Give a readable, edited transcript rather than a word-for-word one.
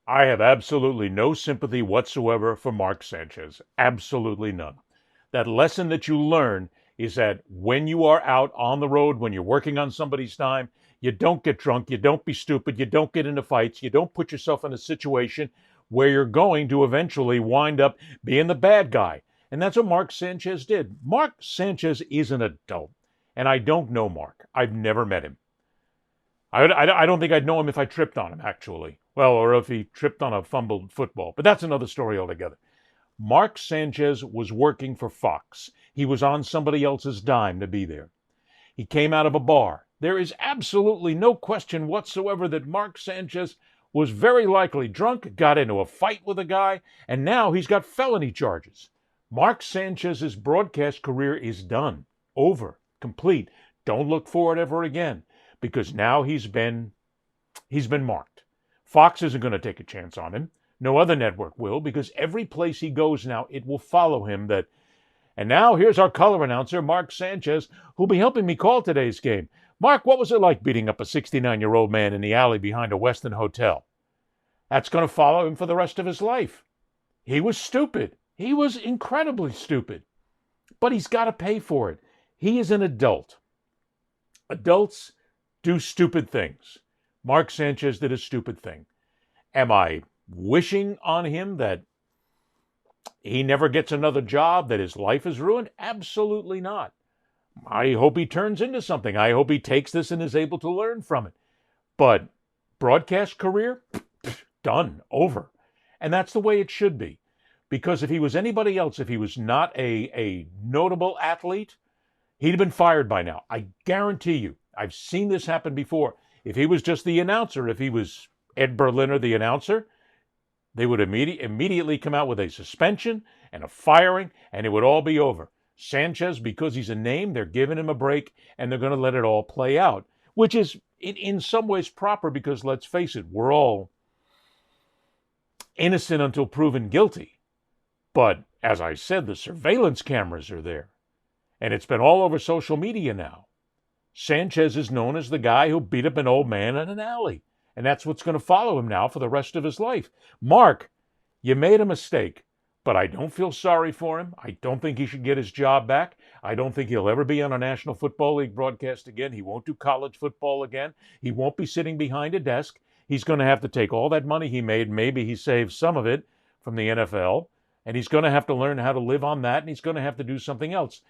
I have absolutely no sympathy whatsoever for Mark Sanchez. Absolutely none. That lesson that you learn is that when you are out on the road, when you're working on somebody's time, you don't get drunk, you don't be stupid, you don't get into fights, you don't put yourself in a situation where you're going to eventually wind up being the bad guy. And that's what Mark Sanchez did. Mark Sanchez is an adult, and I don't know Mark. I've never met him. I don't think I'd know him if I tripped on him, actually. Well, or if he tripped on a fumbled football. But that's another story altogether. Mark Sanchez was working for Fox. He was on somebody else's dime to be there. He came out of a bar. There is absolutely no question whatsoever that Mark Sanchez was very likely drunk, got into a fight with a guy, and now he's got felony charges. Mark Sanchez's broadcast career is done, over, complete. Don't look for it ever again, because now he's been marked. Fox isn't going to take a chance on him. No other network will, because every place he goes now, it will follow him that. And now here's our color announcer, Mark Sanchez, who'll be helping me call today's game. Mark, what was it like beating up a 69-year-old man in the alley behind a Westin hotel? That's going to follow him for the rest of his life. He was stupid. He was incredibly stupid. But he's got to pay for it. He is an adult. Adults do stupid things. Mark Sanchez did a stupid thing. Am I wishing on him that he never gets another job, that his life is ruined? Absolutely not. I hope he turns into something. I hope he takes this and is able to learn from it. But broadcast career, done, over. And that's the way it should be. Because if he was anybody else, if he was not a notable athlete, he'd have been fired by now. I guarantee you. I've seen this happen before. If he was just the announcer, if he was Ed Berliner, the announcer, they would immediately come out with a suspension and a firing, and it would all be over. Sanchez, because he's a name, they're giving him a break, and they're going to let it all play out, which is in some ways proper because, let's face it, we're all innocent until proven guilty. But as I said, the surveillance cameras are there, and it's been all over social media now. Sanchez is known as the guy who beat up an old man in an alley. And that's what's going to follow him now for the rest of his life. Mark, you made a mistake, but I don't feel sorry for him. I don't think he should get his job back. I don't think he'll ever be on a National Football League broadcast again. He won't do college football again. He won't be sitting behind a desk. He's going to have to take all that money he made. Maybe he saved some of it from the NFL. And he's going to have to learn how to live on that. And he's going to have to do something else.